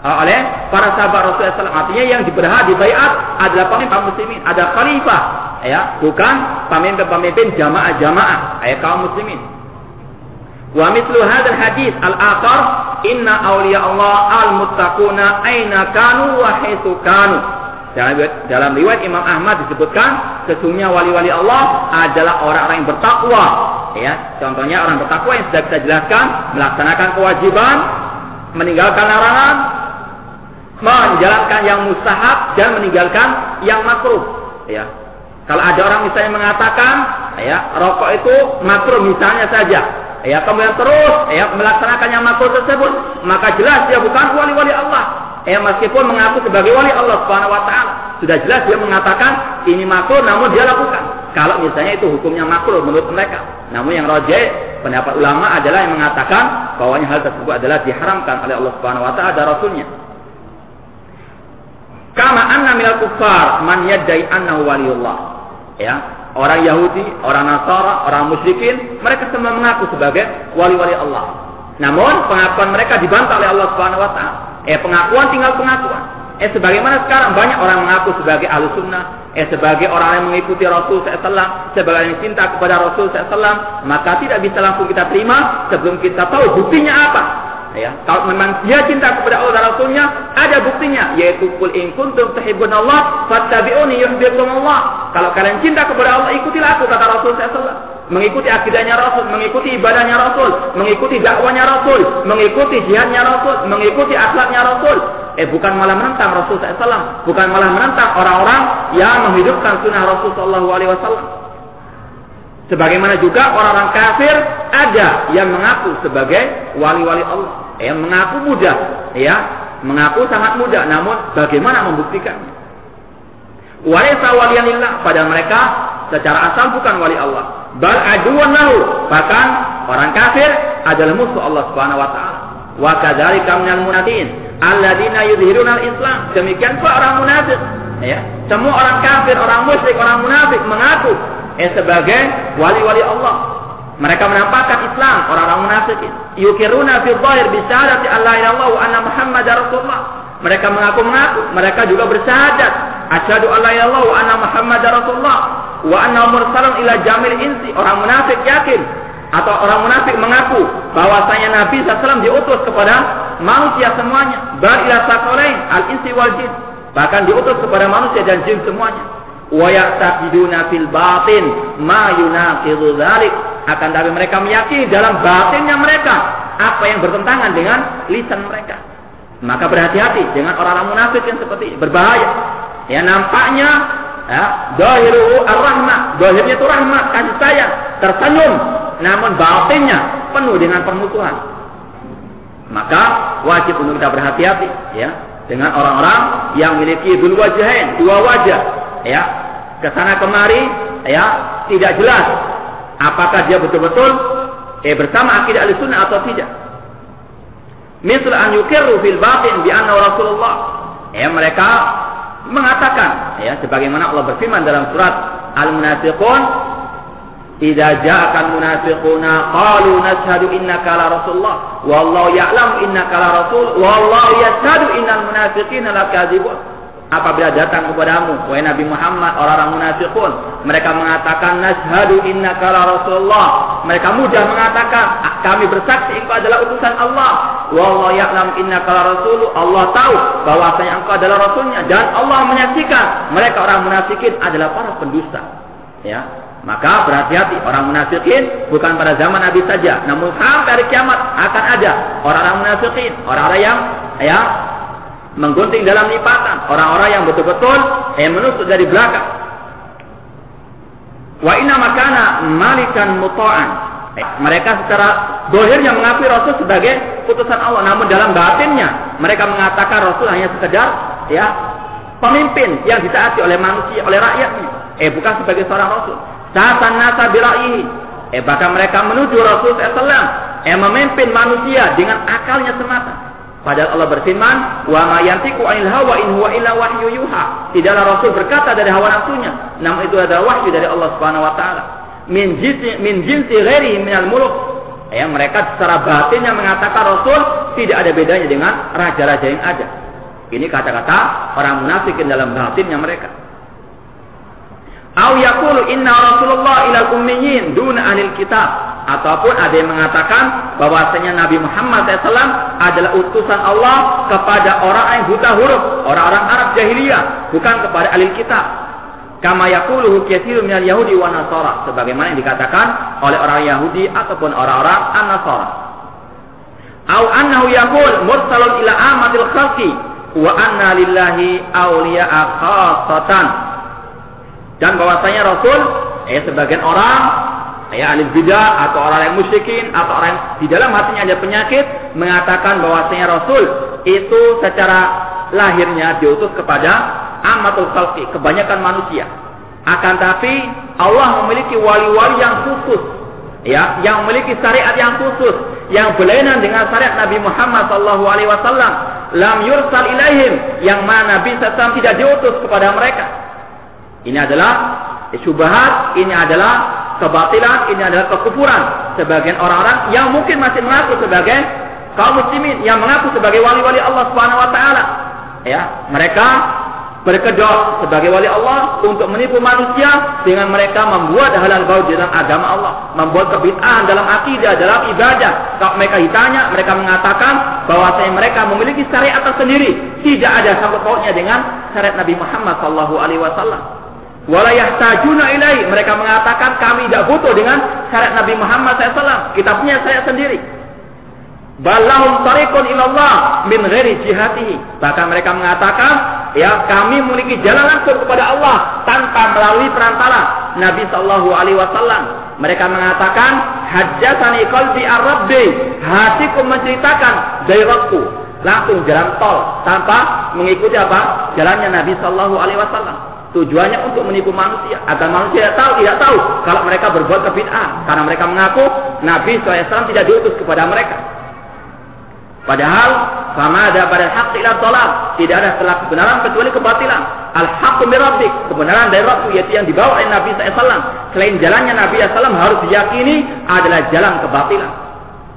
oleh para sahabat Rasulullah SAW. Artinya yang berhak dibaiat adalah pemimpin kaum muslimin, ada khalifah, ya, bukan pemimpin-pemimpin jamaah-jamaah kaum muslimin. Wa mithlu hadzal hadis al-akhar, inna awliya Allah al-muttaquna aina kanu wa haitsu kanu. Dalam riwayat Imam Ahmad disebutkan, sesungguhnya wali-wali Allah adalah orang-orang yang bertakwa, ya. Contohnya orang bertakwa yang sudah kita jelaskan, melaksanakan kewajiban, meninggalkan larangan, menjalankan yang mustahab dan meninggalkan yang makruh, ya. Kalau ada orang misalnya mengatakan, ya, rokok itu makruh misalnya saja, ya, kemudian terus, ya, melaksanakan yang makruh tersebut, maka jelas dia bukan wali-wali Allah. Meskipun mengaku sebagai wali Allah Subhanahu wa taala, sudah jelas dia mengatakan ini makruh namun dia lakukan. Kalau misalnya itu hukumnya makruh menurut mereka. Namun yang rajih pendapat ulama adalah yang mengatakan bahwa hal tersebut adalah diharamkan oleh Allah Subhanahu wa taala dan Rasulnya. Kama anna minal kuffar man yaddai annahu waliyullah. Ya, orang Yahudi, orang Nasara, orang musyrikin, mereka semua mengaku sebagai wali-wali Allah. Namun pengakuan mereka dibantah oleh Allah Subhanahu wa taala. Pengakuan tinggal pengakuan. Sebagaimana sekarang banyak orang mengaku sebagai ahlu sunnah, sebagai orang yang mengikuti Rasul SAW, sebagai yang cinta kepada Rasul SAW, maka tidak bisa langsung kita terima sebelum kita tahu buktinya apa. Ya, kalau memang dia cinta kepada Allah dan Rasulnya, ada buktinya, yaitu qul in kuntum tuhibbunallah fattabi'uni yuhibbukumullah. Kalau kalian cinta kepada Allah, ikutilah aku, kata Rasul SAW. Mengikuti akidahnya Rasul, mengikuti ibadahnya Rasul, mengikuti dakwanya Rasul, mengikuti jihadnya Rasul, mengikuti akhlaknya Rasul. Bukan malah menentang Rasul SAW, bukan malah menentang orang-orang yang menghidupkan sunnah Rasul SAW. Sebagaimana juga orang-orang kafir ada yang mengaku sebagai wali-wali Allah, yang mengaku mudah, ya, mengaku sangat mudah, namun bagaimana membuktikannya? Walaysa waliyanillah, pada mereka secara asal bukan wali Allah, bal aduwwan lahu, bahkan orang kafir adalah musuh Allah Subhanahu wa taala. Wa kadzalika minal munafiqin alladzina yudhiruna al-islam, demikian pula orang munafik, ya. Semua orang kafir, orang musyrik, orang munafik mengaku sebagai wali-wali Allah. Mereka menampakkan Islam, orang-orang munafik. Yukiruna fi dhahir bi syahadati alla ilaha illallah wa anna muhammadar rasulullah. Mereka mengaku-ngaku, mereka juga bersyahadat asyhadu alla ilaha illallah wa anna muhammadar rasulullah wa anna mursalun ila jamil insi. Orang munafik yakin atau orang munafik mengaku bahwasanya Nabi SAW diutus kepada manusia semuanya, bal ila saqalain al-insi wal jin, bahkan diutus kepada manusia dan jin semuanya. Wa ya'taqiduna fil batin ma yunaqidu dzalik, akan tapi mereka meyakini dalam batinnya mereka apa yang bertentangan dengan lisan mereka. Maka berhati-hati dengan orang-orang munafik yang seperti ini, berbahaya. Ya, nampaknya zahiruhu ar-rahmah, zahirnya itu rahmat, kasih sayang, tersenyum, namun batinnya penuh dengan permusuhan. Maka wajib untuk kita berhati-hati, ya, dengan orang-orang yang memiliki dul wajhain, dua wajah, ya, kesana kemari, ya, tidak jelas apakah dia betul-betul bersama akidah Ahlussunnah atau tidak. Misal an yukirru fil batin bi anna Rasulullah, ya, mereka mengatakan, ya, sebagaimana Allah berfirman dalam surat Al-Munafiqun, idza ja'akal munafiquna qalu nashhadu innaka la rasulullah wallahu ya'lamu innaka la rasul wallahu yashhadu innal munafiqina lakadzibun. Apabila datang kepadamu wahai Nabi Muhammad orang-orang munafiqun, mereka mengatakan nashhadu innaka la rasulullah, mereka mudah mengatakan kami bersaksi engkau adalah utusan Allah, wallahu ya'lam innaka la rasul, Allah tahu bahwasanya engkau adalah rasulnya, dan Allah menyaksikan mereka orang munafikin adalah para pendusta. Ya, maka berhati-hati, orang munafikin bukan pada zaman Nabi saja, namun sampai hari kiamat akan ada orang-orang munafikin, orang-orang yang, ya, menggunting dalam lipatan, orang-orang yang betul-betul menusuk dari belakang. Wa inna makana malikan muta'an, mereka secara zahirnya mengakui Rasul sebagai utusan Allah, namun dalam batinnya mereka mengatakan Rasul hanya sekedar, ya, pemimpin yang ditaati oleh manusia, oleh rakyatnya, bukan sebagai seorang Rasul. Sa'atan nasa bira'yihi, bahkan mereka menuju Rasul SAW memimpin manusia dengan akalnya semata. Padahal Allah berfirman, wa ma yantiqu 'anil hawa in huwa illa wahyu yuha. Tidaklah Rasul berkata dari hawa nafsunya, namun itu adalah wahyu dari Allah Subhanahu wa taala. Min jinsi ghairihi minal muluk. Ya, mereka secara batinnya mengatakan Rasul tidak ada bedanya dengan raja-raja yang ada. Ini kata-kata orang munafikin dalam batinnya mereka. Au yaqulu inna Rasulullah ilal ummiyin duna anil kitab. Ataupun ada yang mengatakan bahwasanya Nabi Muhammad SAW adalah utusan Allah kepada orang yang buta huruf, orang-orang Arab jahiliyah, bukan kepada ahli kitab. Kama yaquluhu katsirun minal yahudi wa nasara, sebagaimana yang dikatakan oleh orang Yahudi ataupun orang-orang An-Nasara. Au annahu yaqul mursalun ila amatil khalqi wa anna lillahi awliya'a khassatan. Dan bahwasanya Rasul sebagian orang, ya, ahli bidah atau orang yang musyrikin atau orang yang di dalam hatinya ada penyakit mengatakan bahwasanya Rasul itu secara lahirnya diutus kepada amatul khalqi, kebanyakan manusia. Akan tapi Allah memiliki wali-wali yang khusus, ya, yang memiliki syariat yang khusus, yang berlainan dengan syariat Nabi Muhammad SAW. Lam yursal ilaihim, yang mana Nabi SAW tidak diutus kepada mereka. Ini adalah syubhat, ini adalah kebatilan, ini adalah kekufuran sebagian orang-orang yang mungkin masih mengaku sebagai kaum muslimin, yang mengaku sebagai wali-wali Allah Subhanahu wa taala. ya, mereka berkedok sebagai wali Allah untuk menipu manusia dengan mereka membuat hal-hal baru dalam agama Allah, membuat kebid'ahan dalam akidah, dalam ibadah. Kalau mereka ditanya, mereka mengatakan bahwasanya mereka memiliki syariat tersendiri, tidak ada sangkut pautnya dengan syariat Nabi Muhammad SAW. Wala yahtajuna ilaihi, mereka mengatakan kami tidak butuh dengan syariat Nabi Muhammad SAW, kita punya syariat sendiri. Balahum tariqun ilallah min ghairi jihatihi, bahkan mereka mengatakan, ya, kami memiliki jalan langsung kepada Allah tanpa melalui perantara Nabi SAW. Mereka mengatakan, hajjatani qalbi ar-rabbi, hatiku menceritakan dari Rabbku, langsung jalan tol tanpa mengikuti apa? Jalannya Nabi SAW. Tujuannya untuk menipu manusia, agar manusia tidak tahu kalau mereka berbuat kebid'ahan, karena mereka mengaku Nabi SAW tidak diutus kepada mereka. Padahal sama ada pada hak ila dhalal, tidak ada setelah kebenaran kecuali kebatilan. Al-haqqu min rabbik, kebenaran dari Rabb, yaitu yang dibawa oleh Nabi SAW. Selain jalannya Nabi SAW harus diyakini adalah jalan kebatilan.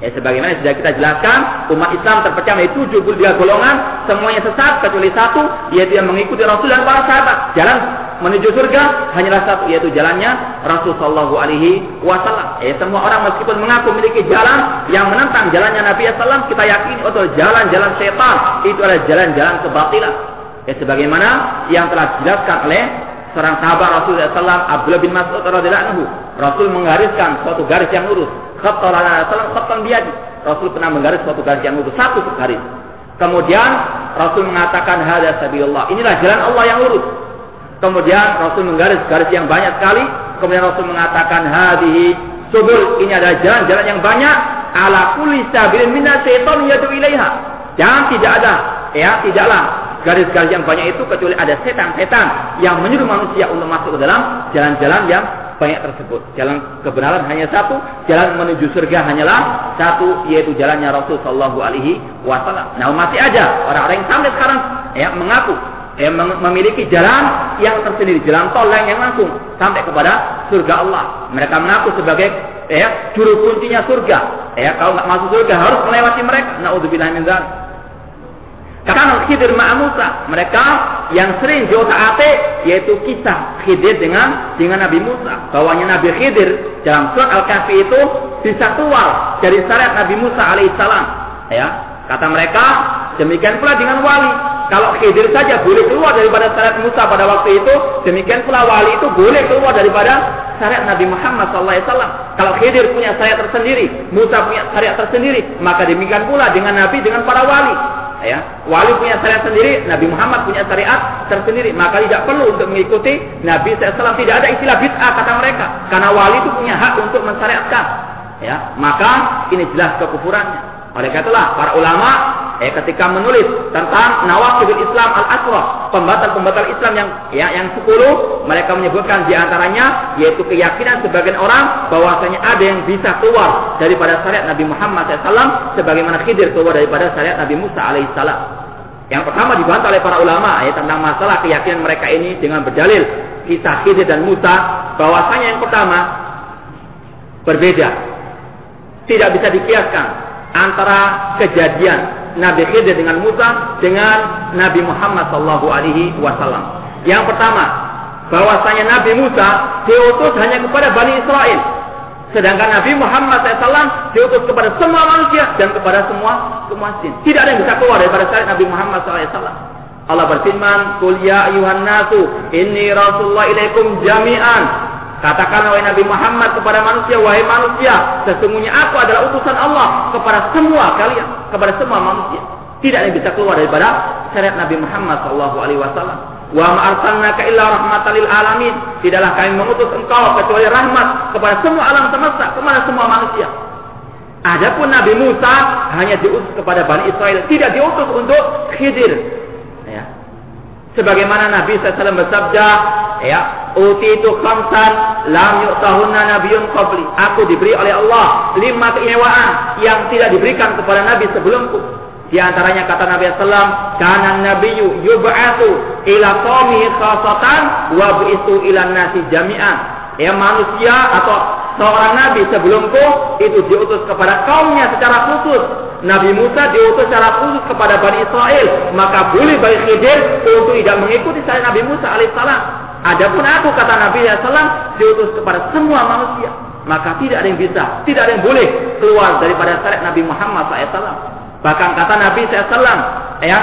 Ya, sebagaimana sudah kita jelaskan, umat Islam terpecah menjadi 73 golongan, semuanya sesat kecuali satu, yaitu yang mengikuti Rasul dan para sahabat. Jalan menuju surga hanyalah satu, yaitu jalannya Rasul sallallahu alaihi wasallam. Semua orang meskipun mengaku memiliki jalan yang menentang jalannya Nabi SAW, kita yakini itu jalan-jalan setan, itu adalah jalan-jalan kebatilan. Sebagaimana yang telah dijelaskan oleh seorang sahabat Rasulullah SAW, Abdullah bin Mas'ud radhiyallahu anhu, Rasul menggariskan suatu garis yang lurus. Khattan biyadi, Rasul pernah menggaris suatu garis yang lurus, satu garis. Kemudian Rasul mengatakan hadza sabilullah, inilah jalan Allah yang lurus. Kemudian Rasul menggaris garis yang banyak sekali. Kemudian Rasul mengatakan hadhihi subul, ini adalah jalan-jalan yang banyak. Ala kulli sabilin minna syaitan yadu ilaiha. Jangan tidak ada, ya, tidaklah garis-garis yang banyak itu kecuali ada setan-setan yang menyuruh manusia untuk masuk ke dalam jalan-jalan yang banyak tersebut. Jalan kebenaran hanya satu, jalan menuju surga hanyalah satu, yaitu jalannya Rasul sallallahu alaihi wasallam. Nah, masih ada orang-orang yang sampai sekarang mengaku memiliki jalan yang tersendiri, jalan tol yang langsung sampai kepada surga Allah. Mereka mengaku sebagai juru kuncinya surga. Kalau nggak masuk surga harus melewati mereka. Naudzubillah min dzalik. Karena Khidir ma'a Musa, mereka yang sering diotak-atik yaitu kisah Khidir dengan Nabi Musa. Bahwanya Nabi Khidir dalam surat Al-Kahfi itu bisa keluar dari syariat Nabi Musa alaihissalam. Kata mereka, demikian pula dengan wali. Kalau Khidir saja boleh keluar daripada syariat Musa pada waktu itu, demikian pula wali itu boleh keluar daripada syariat Nabi Muhammad SAW. Kalau Khidir punya syariat tersendiri, Musa punya syariat tersendiri, maka demikian pula dengan Nabi, dengan para wali. Wali punya syariat sendiri, Nabi Muhammad punya syariat tersendiri, maka tidak perlu untuk mengikuti Nabi SAW. Tidak ada istilah bid'ah kata mereka, karena wali itu punya hak untuk mensyariatkan. Maka ini jelas kekufurannya. Oleh karena itulah para ulama ketika menulis tentang nawaqidul Islam al-asra, pembatal-pembatal Islam yang 10, mereka menyebutkan diantaranya yaitu keyakinan sebagian orang bahwasanya ada yang bisa keluar daripada syariat Nabi Muhammad SAW sebagaimana Khidir keluar daripada syariat Nabi Musa alaihissalam. Yang pertama dibantah oleh para ulama tentang masalah keyakinan mereka ini dengan berdalil kisah Khidir dan Musa, bahwasanya yang pertama berbeda, tidak bisa dikiaskan antara kejadian Nabi Khidir dengan Musa dengan Nabi Muhammad SAW. Yang pertama, bahwasanya Nabi Musa diutus hanya kepada Bani Israel, sedangkan Nabi Muhammad SAW diutus kepada semua manusia dan kepada semua jin. Tidak ada yang bisa keluar daripada syariat Nabi Muhammad SAW. Allah berfirman, "Qul ya ayyuhan nasu, inni rasulullah ilaikum jami'an." Katakanlah wahai Nabi Muhammad kepada manusia, wahai manusia, sesungguhnya aku adalah utusan Allah kepada semua kalian, kepada semua manusia. Tidak ada yang bisa keluar daripada syariat Nabi Muhammad SAW. Wa ma arsalnaka illa rahmatan lil alamin. Tidaklah kami mengutus engkau kecuali rahmat kepada semua alam semesta, kepada semua manusia. Adapun Nabi Musa hanya diutus kepada Bani Israel, tidak diutus untuk Khidir. Sebagaimana Nabi SAW bersabda, utitu khamsan lam yu'tahunna nabiyyun qabli. Aku diberi oleh Allah 5 keistimewaan yang tidak diberikan kepada nabi sebelumku. Di antaranya kata Nabi SAW, kana nabiyyu yub'atsu ila qaumihi khassatan wa bu'itsu ila nasi jami'an. Manusia atau seorang nabi sebelumku itu diutus kepada kaumnya secara khusus, Nabi Musa diutus secara khusus kepada Bani Israel, maka boleh bagi Khidir untuk tidak mengikuti syariat Nabi Musa alaihissalam. Adapun aku, kata Nabi SAW, diutus kepada semua manusia, maka tidak ada yang bisa, tidak ada yang boleh keluar daripada syariat Nabi Muhammad SAW. Bahkan kata Nabi SAW, ya,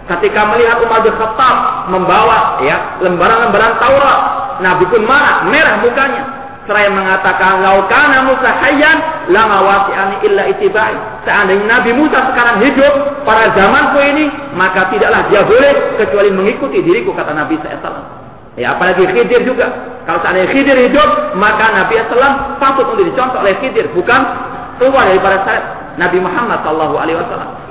ketika melihat Umar bin Khattab membawa, ya, lembaran-lembaran Taurat, Nabi pun marah, merah mukanya. Seraya mengatakan, laukana Musa hayyan lama wasi'ani illa itibai. Seandainya Nabi Musa sekarang hidup pada zamanku ini, maka tidaklah dia boleh kecuali mengikuti diriku, kata Nabi SAW. Ya, apalagi Khidir juga. Kalau seandainya Khidir hidup, maka Nabi SAW patut untuk dicontoh oleh Khidir, bukan keluar daripada syariat Nabi Muhammad SAW.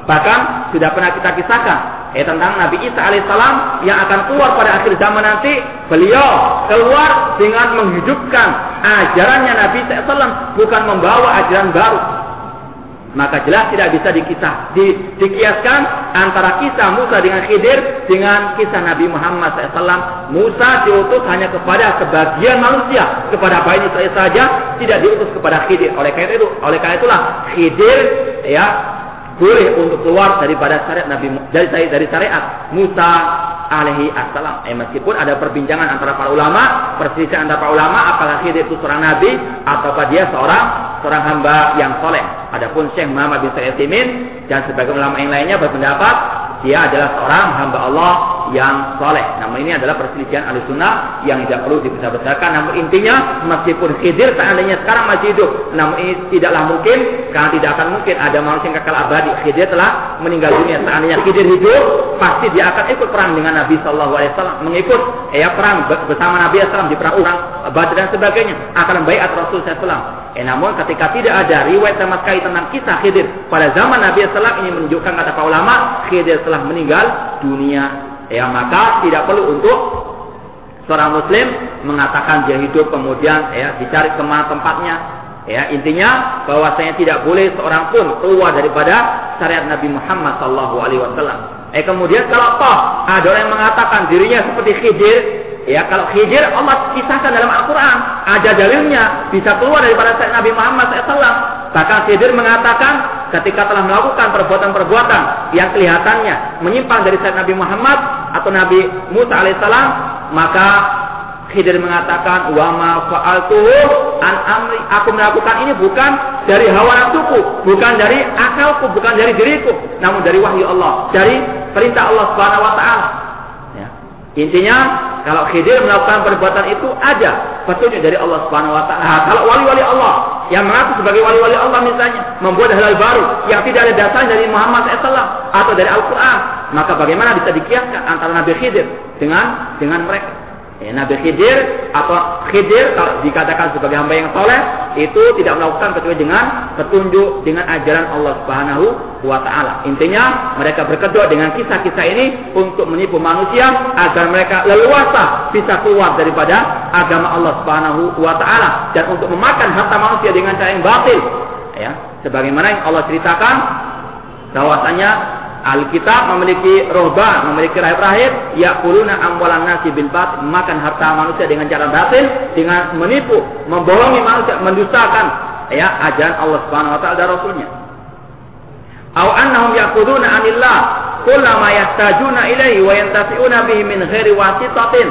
Bahkan sudah pernah kita kisahkan tentang Nabi Isa alaihissalam yang akan keluar pada akhir zaman nanti. Beliau keluar dengan menghidupkan ajarannya Nabi SAW, bukan membawa ajaran baru. Maka jelas tidak bisa dikiaskan antara kisah Musa dengan Khidir dengan kisah Nabi Muhammad SAW. Musa diutus hanya kepada sebagian manusia, kepada Bani Israil saja, tidak diutus kepada Khidir. Oleh karena itulah Khidir, ya, boleh untuk keluar daripada syariat Nabi, dari syariat Musa alaihi assalam. Meskipun ada perbincangan antara para ulama, perselisihan antara para ulama, apakah Khidir itu seorang nabi ataukah dia seorang hamba yang soleh. Adapun Syekh Muhammad bin Shalih Al-Utsaimin dan sebagian ulama yang lainnya berpendapat dia adalah seorang hamba Allah yang soleh. Namun ini adalah perselisihan Ahlussunnah yang tidak perlu dibesar-besarkan. Namun intinya, meskipun Khidir seandainya sekarang masih hidup, namun ini tidaklah mungkin, karena tidak akan mungkin ada manusia yang kekal abadi. Khidir telah meninggal dunia. Seandainya Khidir hidup, pasti dia akan ikut perang dengan Nabi SAW, mengikut perang bersama Nabi SAW di perang Badar dan sebagainya, akan membaiat Rasul SAW. Namun ketika tidak ada riwayat sama sekali tentang kisah Khidir pada zaman Nabi SAW, ini menunjukkan, kata para ulama, Khidir telah meninggal dunia. Maka tidak perlu untuk seorang muslim mengatakan dia hidup kemudian dicari kemana tempatnya. Intinya bahwasanya tidak boleh seorang pun keluar daripada syariat Nabi Muhammad SAW. Kemudian kalau toh ada orang yang mengatakan dirinya seperti Khidir, kalau Khidir Allah kisahkan dalam Al-Quran, ada dalilnya bisa keluar daripada syariat Nabi Muhammad SAW. Bahkan Khidir mengatakan ketika telah melakukan perbuatan-perbuatan yang kelihatannya menyimpang dari syariat Nabi Muhammad atau Nabi Musa alaihissalam, maka Khidir mengatakan, wa ma fa'altuhu an amri, aku melakukan ini bukan dari hawa nafsuku, bukan dari akalku, bukan dari diriku, namun dari wahyu Allah, dari perintah Allah Subhanahu wa taala. Intinya, kalau Khidir melakukan perbuatan itu ada petunjuk dari Allah Subhanahu wa taala. Kalau wali-wali Allah yang mengaku sebagai wali-wali Allah misalnya membuat halal baru yang tidak ada dasarnya dari Muhammad SAW atau dari Al-Quran, maka bagaimana bisa dikiaskan antara Nabi Khidir dengan mereka? Nabi Khidir atau Khidir kalau dikatakan sebagai hamba yang soleh itu tidak melakukan kecuali dengan petunjuk, dengan ajaran Allah Subhanahu wa taala. Intinya mereka berkedok dengan kisah-kisah ini untuk menipu manusia agar mereka leluasa bisa keluar daripada agama Allah Subhanahu wa taala dan untuk memakan harta manusia dengan cara yang batil. Sebagaimana yang Allah ceritakan bahwasanya Alkitab memiliki rohban, memiliki rahib-rahib, ya'kuluna amwalan nasi bil batil, makan harta manusia dengan cara batil, dengan menipu, membohongi manusia, mendustakan ajaran Allah Subhanahu wa taala dan Rasulnya. Aw annahum ya'khuduna 'anillah kullama yahtajuna ilaihi wa yantafi'una bihi min ghairi wasitatin.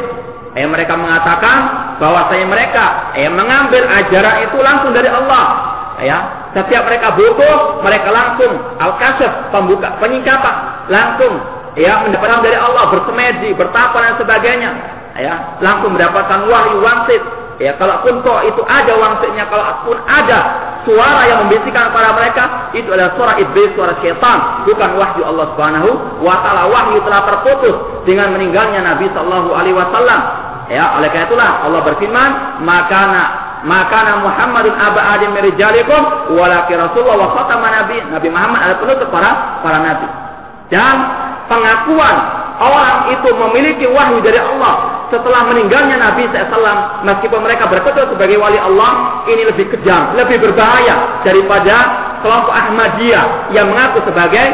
Mereka mengatakan bahwasanya mereka mengambil ajaran itu langsung dari Allah. Setiap mereka butuh, mereka langsung al-kasyaf, pembuka, penyingkapan, langsung mendapatkan dari Allah, bersemedi, bertapa dan sebagainya. Langsung mendapatkan wahyu wangsit. Kalaupun kok itu ada wangsitnya, kalaupun ada suara yang membisikkan kepada mereka, itu adalah suara iblis, suara syaitan, bukan wahyu Allah Subhanahu wa taala. Wahyu telah terputus dengan meninggalnya Nabi sallallahu alaihi wasallam. Oleh karena itulah Allah berfirman, maka Muhammadun aba adim min rijalikum walakin rasulullah wa khataman nabi. Nabi Muhammad adalah penutup para nabi. Dan pengakuan orang itu memiliki wahyu dari Allah setelah meninggalnya Nabi SAW, meskipun mereka berketua sebagai wali Allah, ini lebih kejam, lebih berbahaya daripada kelompok Ahmadiyah yang mengaku sebagai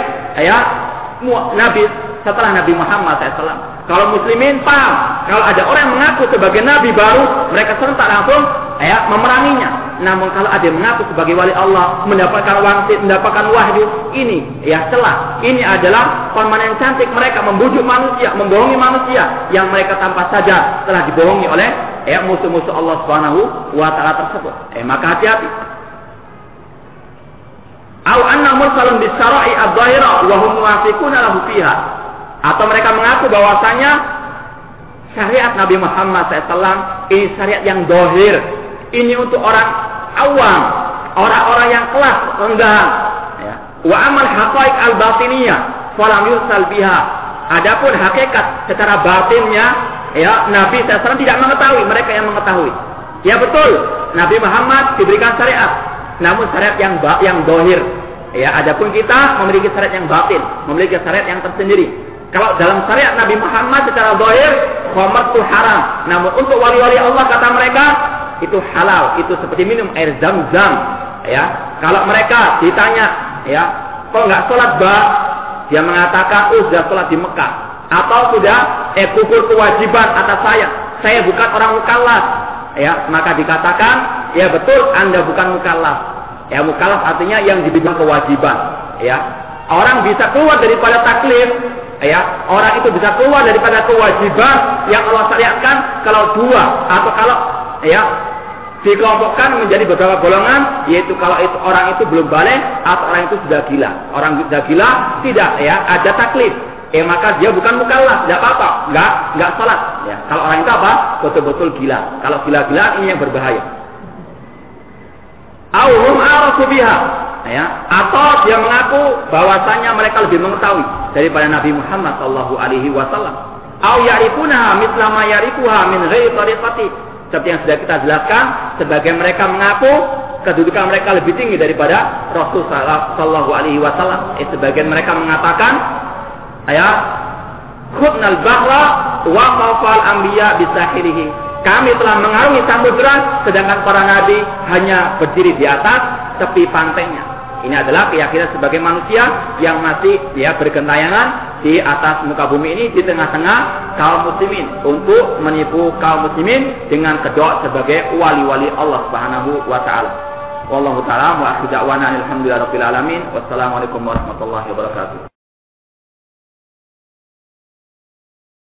nabi setelah Nabi Muhammad SAW. Kalau muslimin paham, kalau ada orang yang mengaku sebagai nabi baru, mereka serentak langsung memeranginya. Namun kalau ada yang mengaku sebagai wali Allah, mendapatkan wangsit, mendapatkan wahyu, ini ya celah. Ini adalah permainan cantik mereka membujuk manusia, membohongi manusia yang mereka tanpa sadar telah dibohongi oleh musuh-musuh Allah Subhanahu wa taala tersebut. Maka hati-hati. Au anna mursalun bisyara'i adh-dhahira wa hum muwafiquna lahu fiha. Atau mereka mengaku bahwasanya syariat Nabi Muhammad SAW ini syariat yang dohir. Ini untuk orang awam, orang-orang yang kelas rendah. Wa amal haqaiq al-batiniyah falam yursal biha. Adapun hakikat secara batinnya, Nabi SAW tidak mengetahui, mereka yang mengetahui. Ya betul, Nabi Muhammad diberikan syariat, namun syariat yang dohir. Adapun kita memiliki syariat yang batin, memiliki syariat yang tersendiri. Kalau dalam syariat Nabi Muhammad secara dohir, khamar itu haram. Namun untuk wali-wali Allah kata mereka itu halal, itu seperti minum air zam-zam. Kalau mereka ditanya, kok nggak sholat dia mengatakan, sudah sholat di Mekah, atau sudah gugur kewajiban atas saya bukan orang mukallaf. Maka dikatakan, ya betul, Anda bukan mukallaf. Mukallaf artinya yang diberikan kewajiban. Orang bisa keluar daripada taklif. Orang itu bisa keluar daripada kewajiban yang Allah syariatkan kalau dua, atau kalau dikelompokkan menjadi beberapa golongan, yaitu kalau orang itu belum balik atau orang itu sudah gila. Orang sudah gila tidak ada taklif, maka dia bukan mukallaf, tidak apa-apa, enggak salat. Kalau orang itu apa? Betul-betul gila. Kalau gila-gila ini yang berbahaya. Auhum arafu biha, atau dia mengaku bahwasanya mereka lebih mengetahui daripada Nabi Muhammad sallallahu alaihi wasallam. Au ya'rifunaha mithla ma ya'rifuha min ghairi tariqati. Seperti yang sudah kita jelaskan, sebagai mereka mengaku kedudukan mereka lebih tinggi daripada Rasul sallallahu alaihi wasallam. Sebagian mereka mengatakan, khudnal bahra wa qafal anbiya bisahirihi. Kami telah mengarungi samudera, sedangkan para nabi hanya berdiri di atas tepi pantainya. Ini adalah keyakinan sebagai manusia yang masih bergentayangan di atas muka bumi ini, di tengah-tengah kaum muslimin, untuk menipu kaum muslimin dengan kedok sebagai wali-wali Allah Subhanahu wa taala. Wallahu taala wa akhiru da'wana alhamdulillahirabbil alamin. Wassalamualaikum warahmatullahi wabarakatuh.